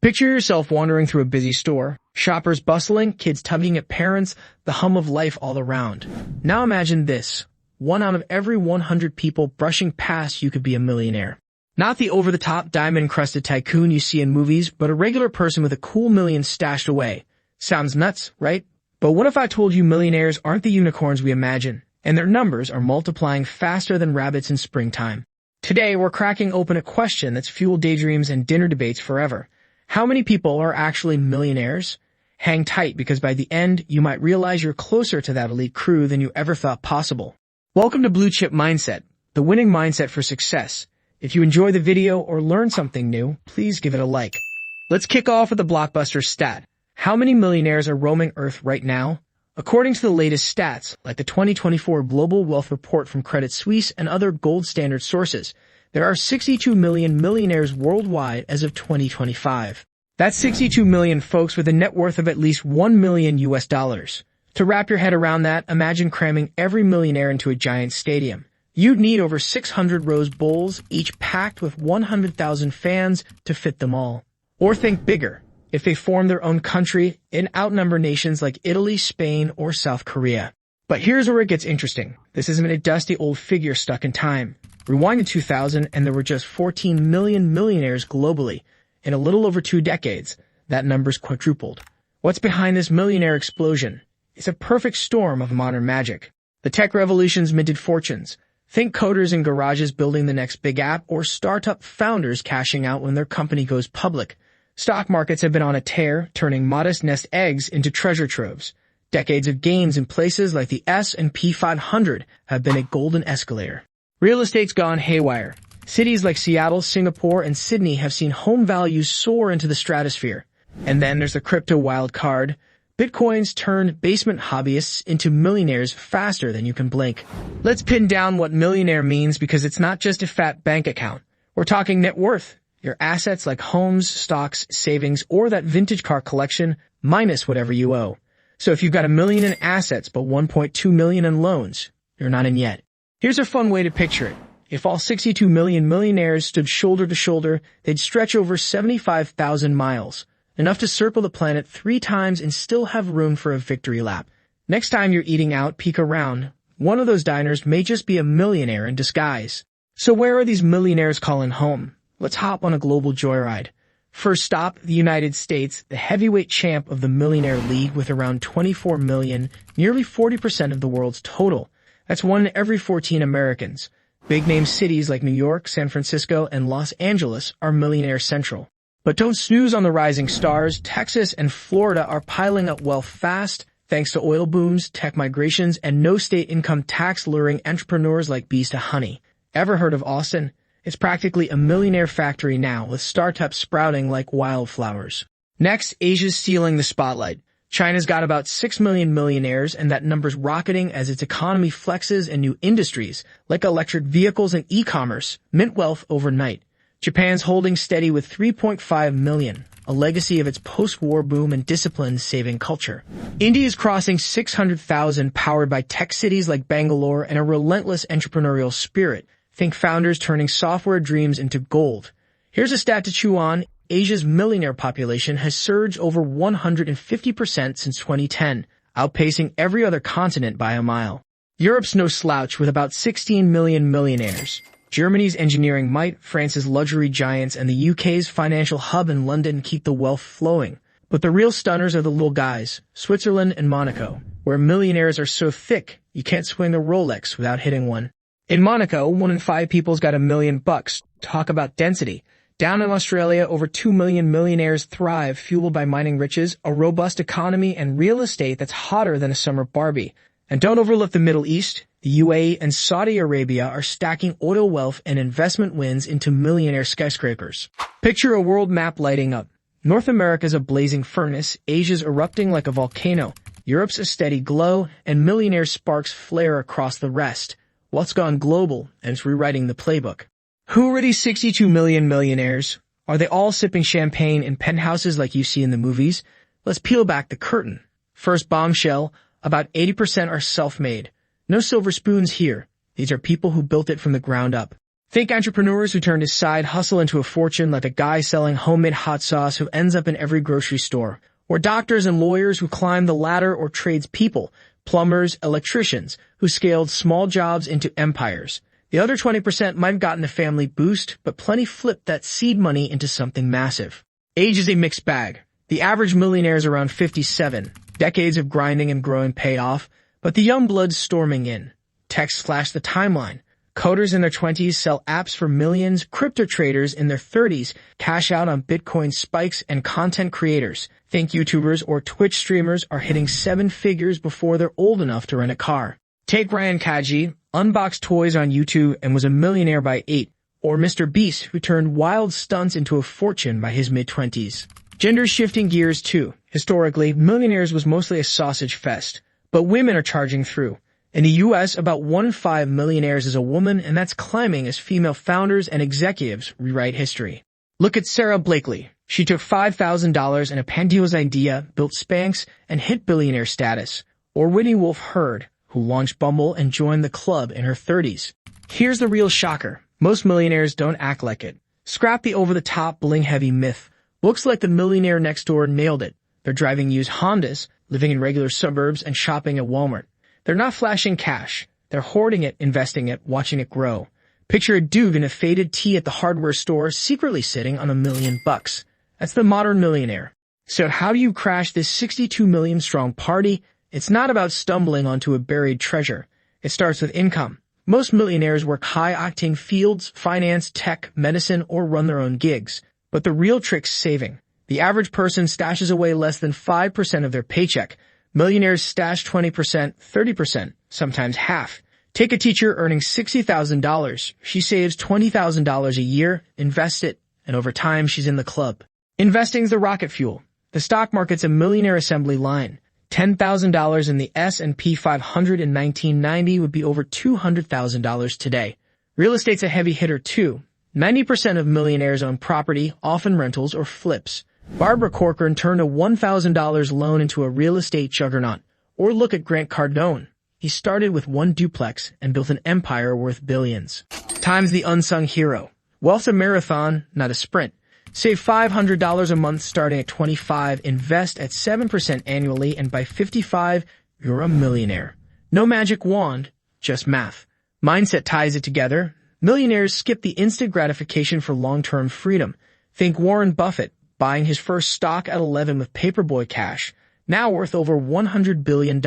Picture yourself wandering through a busy store, shoppers bustling, kids tugging at parents, the hum of life all around. Now imagine this. 1 out of every 100 people brushing past you could be a millionaire. Not the over-the-top diamond-encrusted tycoon you see in movies, but a regular person with a cool million stashed away. Sounds nuts, right? But what if I told you millionaires aren't the unicorns we imagine, and their numbers are multiplying faster than rabbits in springtime? Today, we're cracking open a question that's fueled daydreams and dinner debates forever. How many people are actually millionaires? Hang tight, because by the end, you might realize you're closer to that elite crew than you ever thought possible. Welcome to Blue Chip Mindset, the winning mindset for success. If you enjoy the video or learn something new, please give it a like. Let's kick off with the blockbuster stat. How many millionaires are roaming Earth right now? According to the latest stats, like the 2024 Global Wealth Report from Credit Suisse and other gold standard sources, there are 62 million millionaires worldwide as of 2025. That's 62 million folks with a net worth of at least $1 million. To wrap your head around that, imagine cramming every millionaire into a giant stadium. You'd need over 600 rose bowls, each packed with 100,000 fans to fit them all. Or think bigger. If they form their own country and outnumber nations like Italy, Spain, or South Korea. But here's where it gets interesting. This isn't a dusty old figure stuck in time. Rewind to 2000 and there were just 14 million millionaires globally. In a little over 2 decades, that number's quadrupled. What's behind this millionaire explosion? It's a perfect storm of modern magic. The tech revolution's minted fortunes. Think coders in garages building the next big app, or startup founders cashing out when their company goes public. Stock markets have been on a tear, turning modest nest eggs into treasure troves. Decades of gains in places like the S&P 500 have been a golden escalator. Real estate's gone haywire. Cities like Seattle, Singapore, and Sydney have seen home values soar into the stratosphere. And then there's the crypto wild card. Bitcoins turn basement hobbyists into millionaires faster than you can blink. Let's pin down what millionaire means, because it's not just a fat bank account. We're talking net worth. Your assets like homes, stocks, savings, or that vintage car collection, minus whatever you owe. So if you've got $1 million in assets but $1.2 million in loans, you're not in yet. Here's a fun way to picture it. If all 62 million millionaires stood shoulder to shoulder, they'd stretch over 75,000 miles. Enough to circle the planet 3 times and still have room for a victory lap. Next time you're eating out, peek around. One of those diners may just be a millionaire in disguise. So where are these millionaires calling home? Let's hop on a global joyride. First stop, the United States, the heavyweight champ of the Millionaire League with around 24 million, nearly 40% of the world's total. That's 1 in every 14 Americans. Big-name cities like New York, San Francisco, and Los Angeles are millionaire central. But don't snooze on the rising stars. Texas and Florida are piling up wealth fast, thanks to oil booms, tech migrations, and no state income tax luring entrepreneurs like bees to honey. Ever heard of Austin? It's practically a millionaire factory now, with startups sprouting like wildflowers. Next, Asia's stealing the spotlight. China's got about 6 million millionaires, and that number's rocketing as its economy flexes and new industries, like electric vehicles and e-commerce, mint wealth overnight. Japan's holding steady with 3.5 million, a legacy of its post-war boom and discipline-saving culture. India's crossing 600,000, powered by tech cities like Bangalore and a relentless entrepreneurial spirit. Think founders turning software dreams into gold. Here's a stat to chew on. Asia's millionaire population has surged over 150% since 2010, outpacing every other continent by a mile. Europe's no slouch with about 16 million millionaires. Germany's engineering might, France's luxury giants, and the UK's financial hub in London keep the wealth flowing. But the real stunners are the little guys, Switzerland and Monaco, where millionaires are so thick you can't swing a Rolex without hitting one. In Monaco, 1 in 5 people's got $1 million. Talk about density. Down in Australia, over 2 million millionaires thrive, fueled by mining riches, a robust economy, and real estate that's hotter than a summer Barbie. And don't overlook the Middle East. The UAE and Saudi Arabia are stacking oil wealth and investment wins into millionaire skyscrapers. Picture a world map lighting up. North America's a blazing furnace, Asia's erupting like a volcano, Europe's a steady glow, and millionaire sparks flare across the rest. What's gone global, and it's rewriting the playbook. Who are these 62 million millionaires? Are they all sipping champagne in penthouses like you see in the movies? Let's peel back the curtain. First bombshell, about 80% are self-made. No silver spoons here. These are people who built it from the ground up. Think entrepreneurs who turned his side hustle into a fortune, like a guy selling homemade hot sauce who ends up in every grocery store. Or doctors and lawyers who climb the ladder, or tradespeople, plumbers, electricians, who scaled small jobs into empires. The other 20% might have gotten a family boost, but plenty flipped that seed money into something massive. Age is a mixed bag. The average millionaire is around 57. Decades of grinding and growing paid off, but the young blood's storming in. Techs flash the timeline. Coders in their 20s sell apps for millions, crypto traders in their 30s cash out on Bitcoin spikes, and content creators, think YouTubers or Twitch streamers, are hitting 7 figures before they're old enough to rent a car. Take Ryan Kaji, unboxed toys on YouTube and was a millionaire by 8, or Mr. Beast, who turned wild stunts into a fortune by his mid-20s. Gender's shifting gears too. Historically, millionaires was mostly a sausage fest, but women are charging through. In the U.S., about 1 in 5 millionaires is a woman, and that's climbing as female founders and executives rewrite history. Look at Sarah Blakely. She took $5,000 and a pantyhose idea, built Spanx, and hit billionaire status. Or Whitney Wolfe Herd, who launched Bumble and joined the club in her 30s. Here's the real shocker. Most millionaires don't act like it. Scrap the over-the-top, bling-heavy myth. Looks like the millionaire next door nailed it. They're driving used Hondas, living in regular suburbs, and shopping at Walmart. They're not flashing cash. They're hoarding it, investing it, watching it grow. Picture a dude in a faded tee at the hardware store secretly sitting on $1 million. That's the modern millionaire. So how do you crash this 62 million strong party? It's not about stumbling onto a buried treasure. It starts with income. Most millionaires work high-octane fields, finance, tech, medicine, or run their own gigs. But the real trick's saving. The average person stashes away less than 5% of their paycheck. Millionaires stash 20%, 30%, sometimes half. Take a teacher earning $60,000. She saves $20,000 a year, invests it, and over time she's in the club. Investing's the rocket fuel. The stock market's a millionaire assembly line. $10,000 in the S&P 500 in 1990 would be over $200,000 today. Real estate's a heavy hitter too. 90% of millionaires own property, often rentals or flips. Barbara Corcoran turned a $1,000 loan into a real estate juggernaut. Or look at Grant Cardone. He started with one duplex and built an empire worth billions. Time's the unsung hero. Wealth's a marathon, not a sprint. Save $500 a month starting at 25, invest at 7% annually, and by 55, you're a millionaire. No magic wand, just math. Mindset ties it together. Millionaires skip the instant gratification for long-term freedom. Think Warren Buffett, buying his first stock at 11 with paperboy cash, now worth over $100 billion.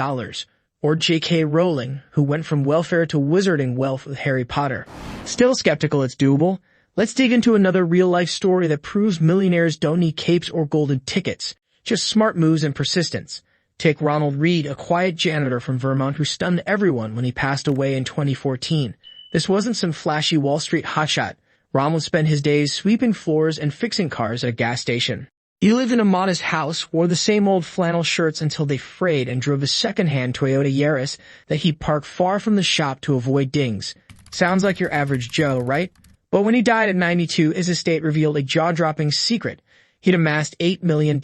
Or J.K. Rowling, who went from welfare to wizarding wealth with Harry Potter. Still skeptical it's doable? Let's dig into another real-life story that proves millionaires don't need capes or golden tickets, just smart moves and persistence. Take Ronald Reed, a quiet janitor from Vermont who stunned everyone when he passed away in 2014. This wasn't some flashy Wall Street hotshot. Ronald spent his days sweeping floors and fixing cars at a gas station. He lived in a modest house, wore the same old flannel shirts until they frayed, and drove a second-hand Toyota Yaris that he parked far from the shop to avoid dings. Sounds like your average Joe, right? But when he died at 92, his estate revealed a jaw-dropping secret. He'd amassed $8 million.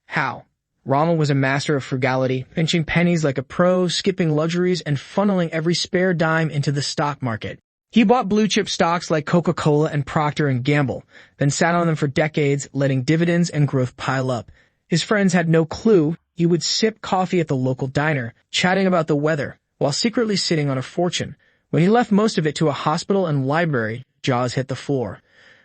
How? Ronald was a master of frugality, pinching pennies like a pro, skipping luxuries, and funneling every spare dime into the stock market. He bought blue-chip stocks like Coca-Cola and Procter & Gamble, then sat on them for decades, letting dividends and growth pile up. His friends had no clue. He would sip coffee at the local diner, chatting about the weather, while secretly sitting on a fortune. When he left most of it to a hospital and library, jaws hit the floor.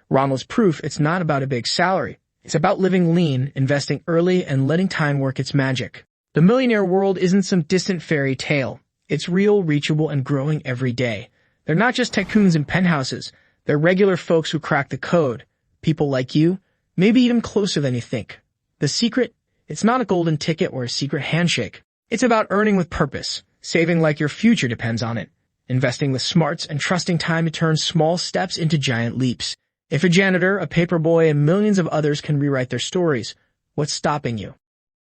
Ronald's proof it's not about a big salary. It's about living lean, investing early, and letting time work its magic. The millionaire world isn't some distant fairy tale. It's real, reachable, and growing every day. They're not just tycoons in penthouses. They're regular folks who crack the code. People like you, maybe even closer than you think. The secret? It's not a golden ticket or a secret handshake. It's about earning with purpose, saving like your future depends on it, investing with smarts, and trusting time to turn small steps into giant leaps. If a janitor, a paperboy, and millions of others can rewrite their stories, what's stopping you?